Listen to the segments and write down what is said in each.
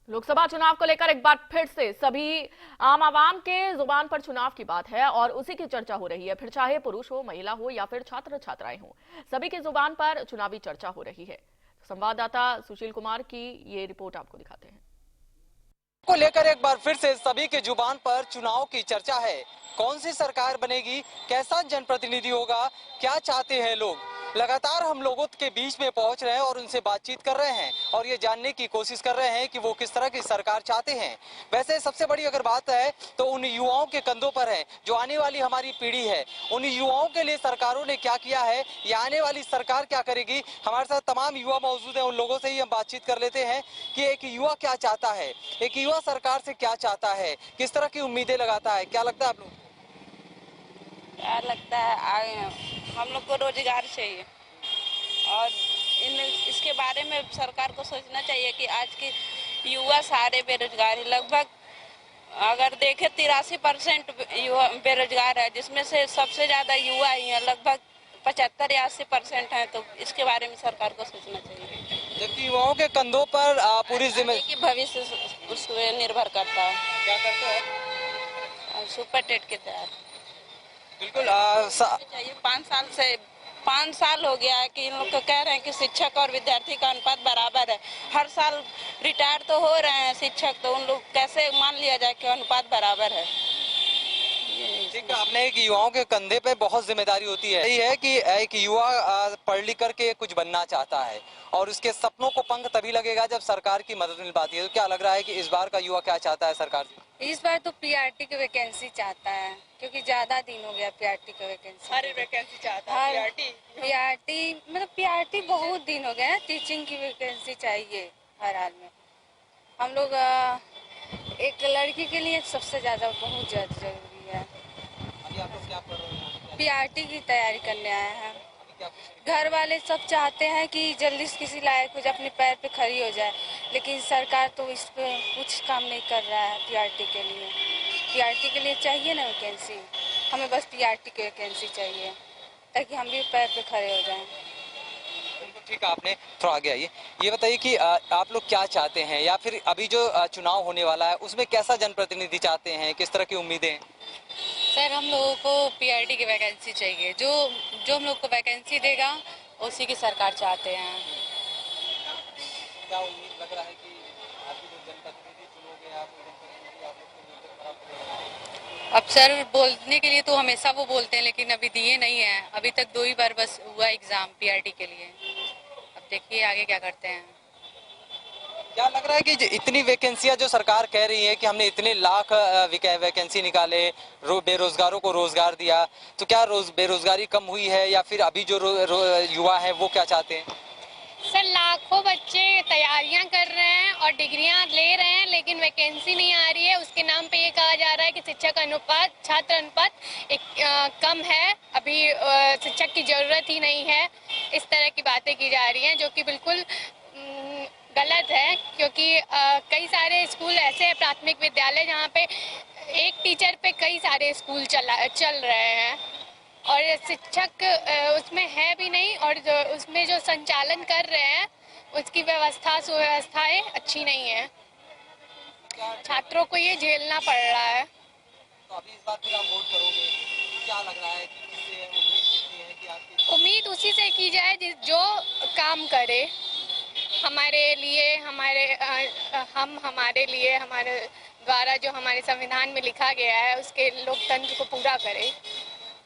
लोकसभा चुनाव को लेकर एक बार फिर से सभी आम आवाम के जुबान पर चुनाव की बात है और उसी की चर्चा हो रही है। फिर चाहे पुरुष हो, महिला हो या फिर छात्र छात्राएं हो, सभी की जुबान पर चुनावी चर्चा हो रही है। संवाददाता सुशील कुमार की ये रिपोर्ट आपको दिखाते हैं। को लेकर एक बार फिर से सभी के जुबान पर चुनाव की चर्चा है। कौन सी सरकार बनेगी, कैसा जनप्रतिनिधि होगा, क्या चाहते हैं लोग। लगातार हम लोगों के बीच में पहुंच रहे हैं और उनसे बातचीत कर रहे हैं और ये जानने की कोशिश कर रहे हैं कि वो किस तरह की सरकार चाहते हैं। वैसे सबसे बड़ी अगर बात है तो उन युवाओं के कंधों पर है जो आने वाली हमारी पीढ़ी है। उन युवाओं के लिए सरकारों ने क्या किया है या आने वाली सरकार क्या करेगी। हमारे साथ तमाम युवा मौजूद हैं, उन लोगों से ही हम बातचीत कर लेते हैं कि एक युवा क्या चाहता है, एक युवा सरकार से क्या चाहता है, किस तरह की उम्मीदें लगाता है। क्या लगता है आप लोग? क्या लगता है हम लोग को रोजगार चाहिए और इसके बारे में सरकार को सोचना चाहिए कि आज की युवा सारे बेरोजगार है। लगभग अगर देखें 83% युवा बेरोजगार है, जिसमें से सबसे ज्यादा युवा ही है, लगभग 75 या 80% है। तो इसके बारे में सरकार को सोचना चाहिए, जबकि युवाओं के कंधों पर पूरी जिम्मेदारी की भविष्य उस पर निर्भर करता है। क्या करते हैं? सुपर टेट के तहत बिल्कुल चाहिए। 5 साल हो गया है कि इन लोग को कह रहे हैं कि शिक्षक और विद्यार्थी का अनुपात बराबर है। हर साल रिटायर तो हो रहे हैं शिक्षक, तो उन लोग कैसे मान लिया जाए कि अनुपात बराबर है। ठीक है, आपने एक युवाओं के कंधे पे बहुत जिम्मेदारी होती है। यही है कि एक युवा पढ़ लिख करके कुछ बनना चाहता है और उसके सपनों को पंख तभी लगेगा जब सरकार की मदद मिल पाती है। तो क्या लग रहा है कि इस बार का युवा क्या चाहता है सरकार से? इस बार तो पीआरटी की वैकेंसी चाहता है, क्योंकि ज्यादा दिन हो गया पीआरटी की वैकेंसी। हर वैकेंसी चाहता है पीआरटी मतलब पीआरटी बहुत दिन हो गया है। टीचिंग की वैकेंसी चाहिए हर हाल में। हम लोग एक लड़की के लिए सबसे ज्यादा बहुत ज्यादा जरूरी है। अभी आप लोग क्या पढ़ रहे हैं? पीआरटी की तैयारी करने आए हैं। घर वाले सब चाहते हैं कि जल्दी से किसी लायक कुछ अपने पैर पे खड़ी हो जाए, लेकिन सरकार तो इस पे कुछ काम नहीं कर रहा है। पीआरटी के लिए चाहिए ना वैकेंसी, हमें बस पीआरटी की वैकेंसी चाहिए ताकि हम भी पैर पे खड़े हो जाएं। ठीक है, आपने थोड़ा आगे आइए। ये बताइए कि आप लोग क्या चाहते हैं या फिर अभी जो चुनाव होने वाला है उसमें कैसा जनप्रतिनिधि चाहते हैं, किस तरह की उम्मीदें हैं? सर, हम लोगों को पीआरटी की वैकेंसी चाहिए। जो जो हम लोग को वैकेंसी देगा उसी की सरकार चाहते हैं। क्या उम्मीद लग रहा है कि आप जो जनप्रतिनिधि चुनोगे, आप जनप्रतिनिधि आप लोग को मिलकर खराब करेगा? अब सर, बोलने के लिए तो हमेशा वो बोलते हैं, लेकिन अभी दिए नहीं है। अभी तक 2 ही बार बस हुआ एग्जाम पीआरटी के लिए। अब देखिए आगे क्या करते हैं। क्या लग रहा है कि इतनी वैकेंसियां जो सरकार कह रही है कि हमने इतने लाख वैकेंसी निकाले, बेरोजगारों को रोजगार दिया, तो क्या बेरोजगारी कम हुई है या फिर अभी जो युवा है वो क्या चाहते हैं? सर, लाखों बच्चे तैयारियां कर रहे हैं और डिग्रियां ले रहे हैं, लेकिन वैकेंसी नहीं आ रही है। उसके नाम पे ये कहा जा रहा है कि शिक्षक अनुपात, छात्र अनुपात कम है, अभी शिक्षक की जरूरत ही नहीं है। इस तरह की बातें की जा रही हैं, जो कि बिल्कुल गलत है, क्योंकि कई सारे स्कूल ऐसे हैं, प्राथमिक विद्यालय, जहाँ पे एक टीचर पे कई सारे स्कूल चल रहे हैं और शिक्षक उसमें है भी नहीं, और जो उसमें जो संचालन कर रहे हैं उसकी सुव्यवस्थाएं अच्छी नहीं है। छात्रों को ये झेलना पड़ रहा है। तो अभी इस बार फिर आप वोट करोगे, क्या लग रहा है कि किससे उम्मीद कितनी है कि आपकी? उम्मीद उसी से की जाए जो काम करे हमारे लिए, हमारे द्वारा जो हमारे संविधान में लिखा गया है उसके लोकतंत्र को पूरा करे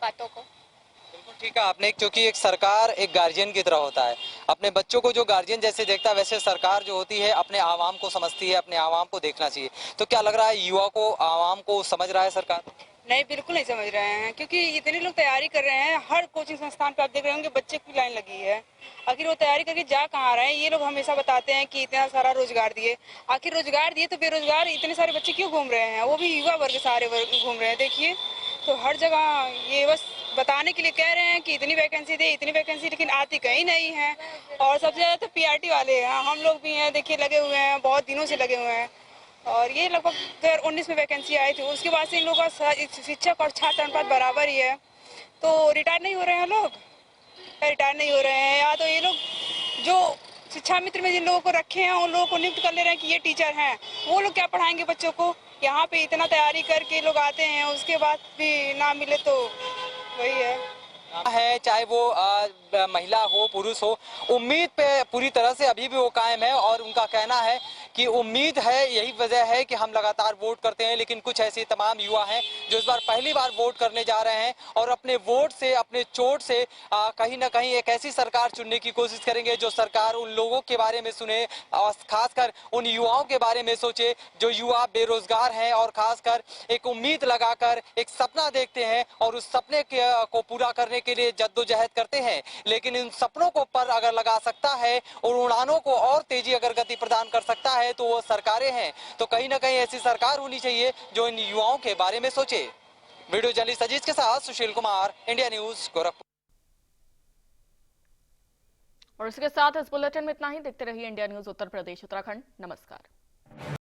बातों को। बिल्कुल ठीक है आपने, क्योंकि एक सरकार एक गार्जियन की तरह होता है। अपने बच्चों को जो गार्जियन जैसे देखता है, वैसे सरकार जो होती है अपने आवाम को समझती है, अपने आवाम को देखना चाहिए। तो क्या लग रहा है युवा को, आवाम को समझ रहा है सरकार? नहीं, बिल्कुल नहीं समझ रहे हैं, क्योंकि इतने लोग तैयारी कर रहे हैं। हर कोचिंग संस्थान पे आप देख रहे होंगे बच्चे की लाइन लगी है। आखिर वो तैयारी करके जा कहाँ रहे हैं? ये लोग हमेशा बताते हैं कि इतना सारा रोजगार दिए। आखिर रोजगार दिए तो बेरोजगार इतने सारे बच्चे क्यों घूम रहे हैं? वो भी युवा वर्ग, सारे वर्ग घूम रहे हैं। देखिए, तो हर जगह ये बस बताने के लिए कह रहे हैं कि इतनी वैकेंसी दे, इतनी वैकेंसी, लेकिन आती कहीं नहीं है। और सबसे ज्यादा तो पीआरटी वाले हैं। हम लोग भी हैं, देखिए, लगे हुए हैं, बहुत दिनों से लगे हुए हैं। और ये लगभग 2019 में वैकेंसी आई थी। उसके बाद से इन लोगों का शिक्षक और छात्र अनुपात बराबर ही है। तो रिटायर नहीं हो रहे हैं लोग, रिटायर नहीं हो रहे हैं, या तो ये लोग जो शिक्षा मित्र में जिन लोगों को रखे हैं उन लोगों को नियुक्त कर ले रहे हैं कि ये टीचर हैं, वो लोग क्या पढ़ाएंगे बच्चों को। यहाँ पे इतना तैयारी करके लोग आते हैं, उसके बाद भी ना मिले तो वही है चाहे वो महिला हो पुरुष हो, उम्मीद पे पूरी तरह से अभी भी वो कायम है और उनका कहना है कि उम्मीद है, यही वजह है कि हम लगातार वोट करते हैं। लेकिन कुछ ऐसे तमाम युवा हैं जो इस बार पहली बार वोट करने जा रहे हैं और अपने वोट से, अपने चोट से कहीं ना कहीं एक ऐसी सरकार चुनने की कोशिश करेंगे जो सरकार उन लोगों के बारे में सुने और खासकर उन युवाओं के बारे में सोचे जो युवा बेरोजगार हैं और खासकर एक उम्मीद लगाकर एक सपना देखते हैं और उस सपने को पूरा करने के लिए जद्दोजहद करते हैं। लेकिन इन सपनों को पर अगर लगा सकता है और उड़ानों को और तेजी अगर गति प्रदान कर सकता है तो वो सरकारें हैं। तो कहीं ना कहीं ऐसी सरकार होनी चाहिए जो इन युवाओं के बारे में सोचे। वीडियो जर्नलिस्ट अजीत के साथ सुशील कुमार, इंडिया न्यूज, गोरखपुर। और इसके साथ इस बुलेटिन में इतना ही। देखते रहिए इंडिया न्यूज उत्तर प्रदेश उत्तराखंड। नमस्कार।